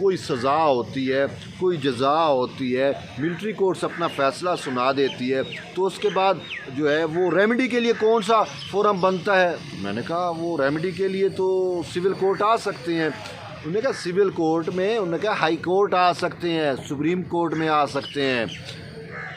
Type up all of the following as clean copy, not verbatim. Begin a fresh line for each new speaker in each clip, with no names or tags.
کوئی سزا ہوتی ہے، کوئی جزا ہوتی ہے، ملٹری کورٹس اپنا فیصلہ سنا دیتی ہے، تو اس کے بعد جو ہے وہ ریمیڈی کے لیے کون سا فورم بنتا ہے؟ میں نے کہا وہ ریمیڈی کے لیے تو سول کورٹ آ سکتے ہیں۔ انہوں نے کہا سول کورٹ میں، انہوں نے کہا ہائی کورٹ آ سکتے ہیں، سپریم کورٹ میں آ سکتے ہیں۔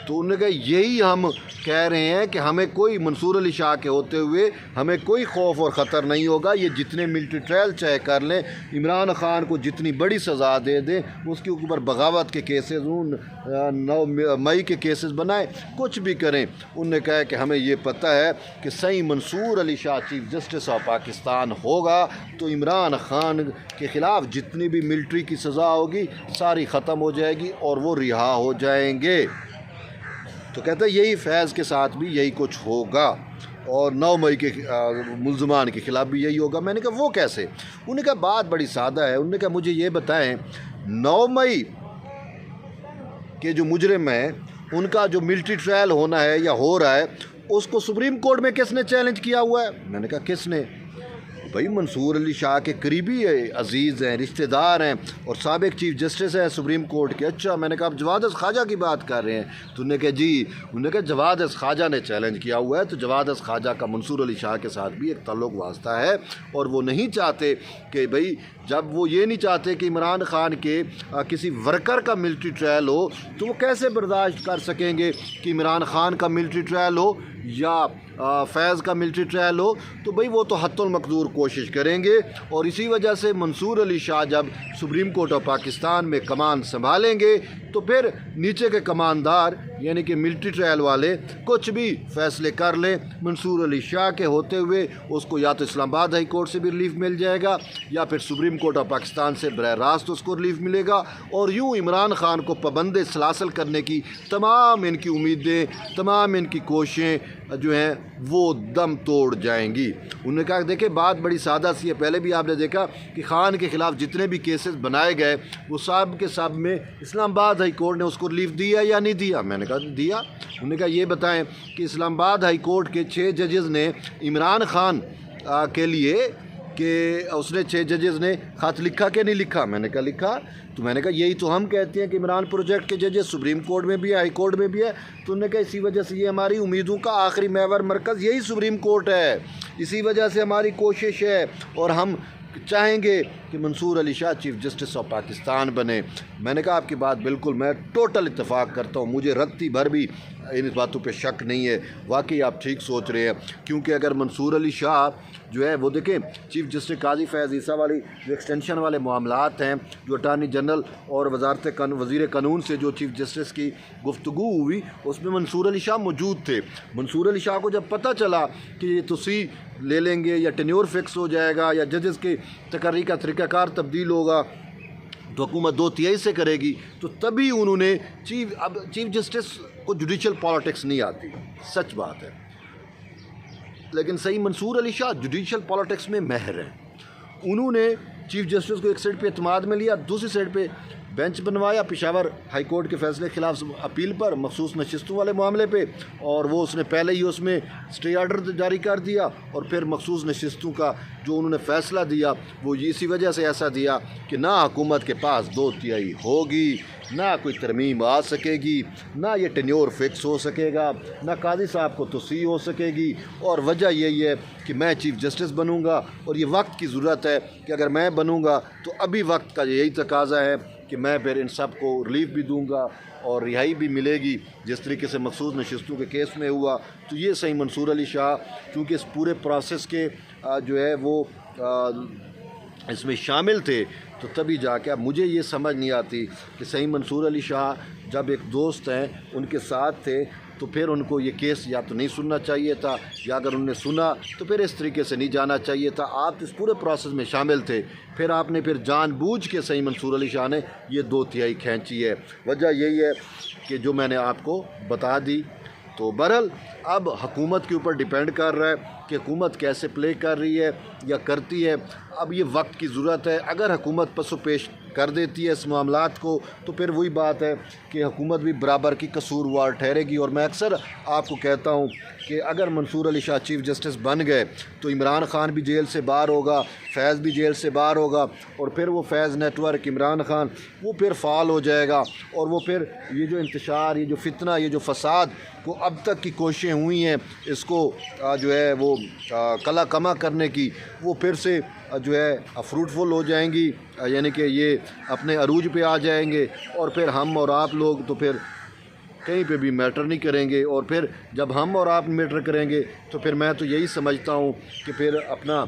تو انہوں نے کہا یہی ہم کہہ رہے ہیں کہ ہمیں کوئی منصور علی شاہ کے ہوتے ہوئے ہمیں کوئی خوف اور خطر نہیں ہوگا، یہ جتنے ملٹری ٹرائل چاہے کر لیں، عمران خان کو جتنی بڑی سزا دے دیں، اس کے اوپر بغاوت کے کیسز، 9 مئی کے کیسز بنائیں، کچھ بھی کریں۔ انہوں نے کہا کہ ہمیں یہ پتہ ہے کہ صحیح منصور Ali Shah chief justice of Pakistan ہوگا تو عمران خان کے خلاف جتنی بھی ملٹری کی سزا ہوگی ساری ختم ہو جائے گی اور وہ رہا ہو جائیں گے۔ تو کہتا ہے یہی فیض کے ساتھ بھی یہی کچھ ہوگا اور 9 مئی کے ملزمان کے خلاف بھی یہی ہوگا۔ میں نے کہا وہ کیسے؟ انہوں نے کہا بات بڑی سادہ ہے۔ انہوں نے کہا مجھے یہ بتائیں 9 مئی کے جو مجرم ہیں ان کا جو ملٹری ٹرائل ہونا ہے یا ہو رہا ہے اس کو سپریم کورٹ میں کس نے چیلنج کیا ہوا ہے؟ میں نے کہا کس نے؟ بھائی منصور علی شاہ کے قریبی عزیز ہیں، رشتہ دار ہیں اور سابق چیف جسٹس ہیں سپریم کورٹ کے۔ اچھا، میں نے کہا آپ جواد خواجہ کی بات کر رہے ہیں؟ تو انہوں نے کہا جی۔ انہوں نے کہا جواد خواجہ نے چیلنج کیا ہوا ہے، تو جواد خواجہ کا منصور علی شاہ کے ساتھ بھی ایک تعلق واسطہ ہے اور وہ نہیں چاہتے کہ بھائی، جب وہ یہ نہیں چاہتے کہ عمران خان کے کسی ورکر کا ملٹری ٹرائل ہو تو وہ کیسے برداشت کر سکیں گے کہ عمران خان کا ملٹری ٹرائل ہو یا فیض کا ملٹری ٹرائل ہو؟ تو بھئی وہ تو حتی المقدور کوشش کریں گے، اور اسی وجہ سے منصور علی شاہ جب سپریم کورٹ آف پاکستان میں کمان سنبھالیں گے تو پھر نیچے کے کماندار یعنی کہ ملٹری ٹرائل والے کچھ بھی فیصلے کر لیں، منصور علی شاہ کے ہوتے ہوئے اس کو یا تو اسلام آباد ہائی کورٹ سے بھی ریلیف مل جائے گا یا پھر سپریم کورٹ آف پاکستان سے براہ راست اس کو ریلیف ملے گا، اور یوں عمران خان کو پابند سلاسل کرنے کی تمام ان کی امیدیں، تمام ان کی کوششیں جو ہیں وہ دم توڑ جائیں گی۔ انہوں نے کہا دیکھیں بات بڑی سادہ سی ہے، پہلے بھی آپ نے دیکھا کہ خان کے خلاف جتنے بھی کیسز بنائے گئے وہ سب کے سب میں اسلام آباد ہائی کورٹ نے اس کو ریلیف دیا یا نہیں دیا؟ میں نے کہا دیا۔ انہوں نے کہا یہ بتائیں کہ اسلام آباد ہائی کورٹ کے 6 ججز نے عمران خان کے لیے کہ اس نے 6 ججز نے خط لکھا کہ نہیں لکھا؟ میں نے کہا لکھا۔ تو میں نے کہا یہی تو ہم کہتے ہیں کہ عمران پروجیکٹ کے ججز سپریم کورٹ میں بھی ہے، ہائی کورٹ میں بھی ہے۔ تو انہوں نے کہا اسی وجہ سے یہ ہماری امیدوں کا آخری محور مرکز یہی سپریم کورٹ ہے، اسی وجہ سے ہماری کوشش ہے اور ہم چاہیں گے کہ منصور Ali Shah chief justice of Pakistan بنے۔ میں نے کہا آپ کی بات بالکل میں ٹوٹل اتفاق کرتا ہوں، مجھے رتی بھر بھی ان باتوں پہ شک نہیں ہے، واقعی آپ ٹھیک سوچ رہے ہیں، کیونکہ اگر منصور علی شاہ جو ہے وہ دیکھیں چیف جسٹس قاضی فیض عیسیٰ والی جو ایکسٹینشن والے معاملات ہیں، جو اٹارنی جنرل اور وزیر قانون سے جو چیف جسٹس کی گفتگو ہوئی اس میں منصور علی شاہ موجود تھے۔ منصور علی شاہ کو جب پتہ چلا کہ یہ توسیع لے لیں گے یا ٹینیور فکس ہو جائے گا یا ججز کے تقرری کا طریقہ کار تبدیل ہوگا تو حکومت 2/3 سے کرے گی، تو تبھی انہوں نے چیف جسٹس کو جوڈیشل پالیٹکس نہیں آتی، سچ بات ہے، لیکن صحیح منصور علی شاہ جوڈیشل پالیٹکس میں ماہر ہیں۔ انہوں نے چیف جسٹس کو ایک سائڈ پہ اعتماد میں لیا، دوسری سائڈ پہ بینچ بنوایا پشاور ہائی کورٹ کے فیصلے کے خلاف اپیل پر مخصوص نشستوں والے معاملے پہ، اور وہ اس نے پہلے ہی اس میں اسٹے آرڈر جاری کر دیا، اور پھر مخصوص نشستوں کا جو انہوں نے فیصلہ دیا وہ اسی وجہ سے ایسا دیا کہ نہ حکومت کے پاس 2/3 ہوگی، نہ کوئی ترمیم آ سکے گی، نہ یہ ٹینیور فکس ہو سکے گا، نہ قاضی صاحب کو توسیع ہو سکے گی، اور وجہ یہی ہے کہ میں چیف جسٹس بنوں گا اور یہ وقت کی ضرورت ہے کہ اگر میں بنوں گا تو ابھی وقت کا یہی تقاضا ہے کہ میں پھر ان سب کو ریلیف بھی دوں گا اور رہائی بھی ملے گی جس طریقے سے مخصوص نشستوں کے کیس میں ہوا۔ تو یہ صحیح منصور علی شاہ چونکہ اس پورے پروسیس کے جو ہے وہ اس میں شامل تھے، تو تبھی جا کے اب مجھے یہ سمجھ نہیں آتی کہ صحیح منصور علی شاہ جب ایک دوست ہیں ان کے ساتھ تھے تو پھر ان کو یہ کیس یا تو نہیں سننا چاہیے تھا، یا اگر انہوں نے سنا تو پھر اس طریقے سے نہیں جانا چاہیے تھا۔ آپ اس پورے پروسیس میں شامل تھے، پھر آپ نے پھر جان بوجھ کے صحیح منصور علی شاہ نے یہ 2/3 کھینچی ہے۔ وجہ یہی ہے کہ جو میں نے آپ کو بتا دی۔ تو بہرحال اب حکومت کے اوپر ڈیپینڈ کر رہا ہے کہ حکومت کیسے پلے کر رہی ہے یا کرتی ہے۔ اب یہ وقت کی ضرورت ہے، اگر حکومت پس و پیش کر دیتی ہے اس معاملات کو تو پھر وہی بات ہے کہ حکومت بھی برابر کی قصوروار ٹھہرے گی۔ اور میں اکثر آپ کو کہتا ہوں کہ اگر منصور علی شاہ چیف جسٹس بن گئے تو عمران خان بھی جیل سے باہر ہوگا، فیض بھی جیل سے باہر ہوگا، اور پھر وہ فیض نیٹ ورک عمران خان وہ پھر فعال ہو جائے گا، اور وہ پھر یہ جو انتشار، یہ جو فتنہ، یہ جو فساد کو اب تک کی کوششیں ہوئی ہیں اس کو جو ہے وہ کلا کما کرنے کی، وہ پھر سے جو ہے فروٹفل ہو جائیں گی، یعنی کہ یہ اپنے عروج پہ آ جائیں گے، اور پھر ہم اور آپ لوگ تو پھر کہیں پہ بھی میٹر نہیں کریں گے۔ اور پھر جب ہم اور آپ میٹر کریں گے تو پھر میں تو یہی سمجھتا ہوں کہ پھر اپنا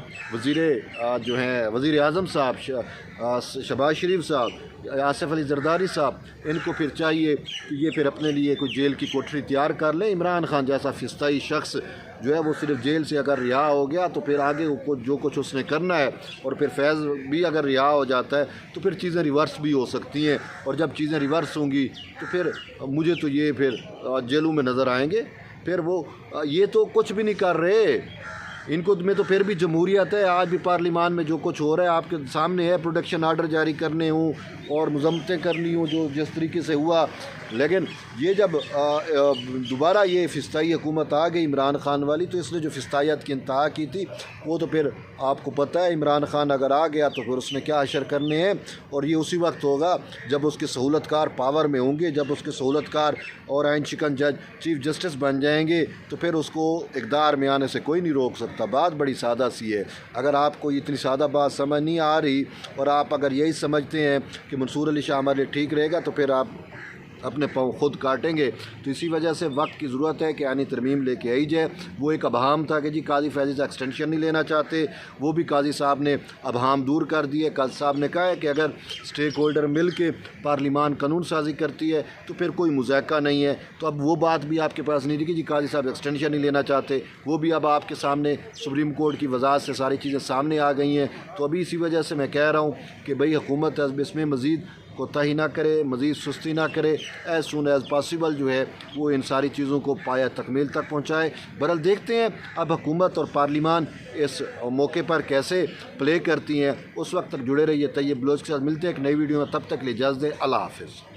جو ہیں وزیر اعظم صاحب شہباز شریف صاحب، آصف علی زرداری صاحب، ان کو پھر چاہیے کہ یہ پھر اپنے لیے کوئی جیل کی کوٹری تیار کر لیں۔ عمران خان جیسا فسطائی شخص جو ہے وہ صرف جیل سے اگر رہا ہو گیا تو پھر آگے جو کچھ اس نے کرنا ہے، اور پھر فیض بھی اگر رہا ہو جاتا ہے تو پھر چیزیں ریورس بھی ہو سکتی ہیں، اور جب چیزیں ریورس ہوں گی تو پھر مجھے تو یہ پھر جیلوں میں نظر آئیں گے۔ پھر وہ یہ تو کچھ بھی نہیں کر رہے، ان کو میں تو پھر بھی جمہوریت ہے۔ آج بھی پارلیمان میں جو کچھ ہو رہا ہے آپ کے سامنے ہے، پروٹیکشن آرڈر جاری کرنے ہوں اور مذمتیں کرنی ہوں جو جس طریقے سے ہوا، لیکن یہ جب دوبارہ یہ فسطائی حکومت آ گئی عمران خان والی، تو اس نے جو فسطائیت کی انتہا کی تھی وہ تو پھر آپ کو پتہ ہے عمران خان اگر آ گیا تو پھر اس نے کیا حشر کرنے ہیں، اور یہ اسی وقت ہوگا جب اس کے سہولت کار پاور میں ہوں گے، جب اس کے سہولت کار اور عین شکن جج چیف جسٹس بن جائیں گے تو پھر اس کو اقتدار میں آنے سے کوئی نہیں روک سکتا۔ بات بڑی سادہ سی ہے۔ اگر آپ کو اتنی سادہ بات سمجھ نہیں آ رہی اور آپ اگر یہی سمجھتے ہیں کہ منصور علی شاہ ہمارے لیے ٹھیک رہے گا تو پھر آپ اپنے پاؤں خود کاٹیں گے۔ تو اسی وجہ سے وقت کی ضرورت ہے کہ آئینی ترمیم لے کے آئی جائے۔ وہ ایک ابہام تھا کہ جی قاضی فیضی سے ایکسٹینشن نہیں لینا چاہتے، وہ بھی قاضی صاحب نے ابہام دور کر دیے۔ قاضی صاحب نے کہا ہے کہ اگر اسٹیک ہولڈر مل کے پارلیمان قانون سازی کرتی ہے تو پھر کوئی مذائقہ نہیں ہے۔ تو اب وہ بات بھی آپ کے پاس نہیں رہی کہ جی قاضی صاحب ایکسٹینشن نہیں لینا چاہتے، وہ بھی اب آپ کے سامنے سپریم کورٹ کی وضاحت سے ساری چیزیں سامنے آ گئی ہیں۔ تو ابھی اسی وجہ سے میں کہہ رہا ہوں کہ بھئی حکومت اس میں مزید کوتاہی نہ کرے، مزید سستی نہ کرے، ایز سون ایز پاسبل جو ہے وہ ان ساری چیزوں کو پایہ تکمیل تک پہنچائے۔ بہرحال دیکھتے ہیں اب حکومت اور پارلیمان اس موقع پر کیسے پلے کرتی ہیں۔ اس وقت تک جڑے رہیے طیب بلوچ کے ساتھ، ملتے ہیں ایک نئی ویڈیو میں، تب تک کے لیے اجازت دیں، اللہ حافظ۔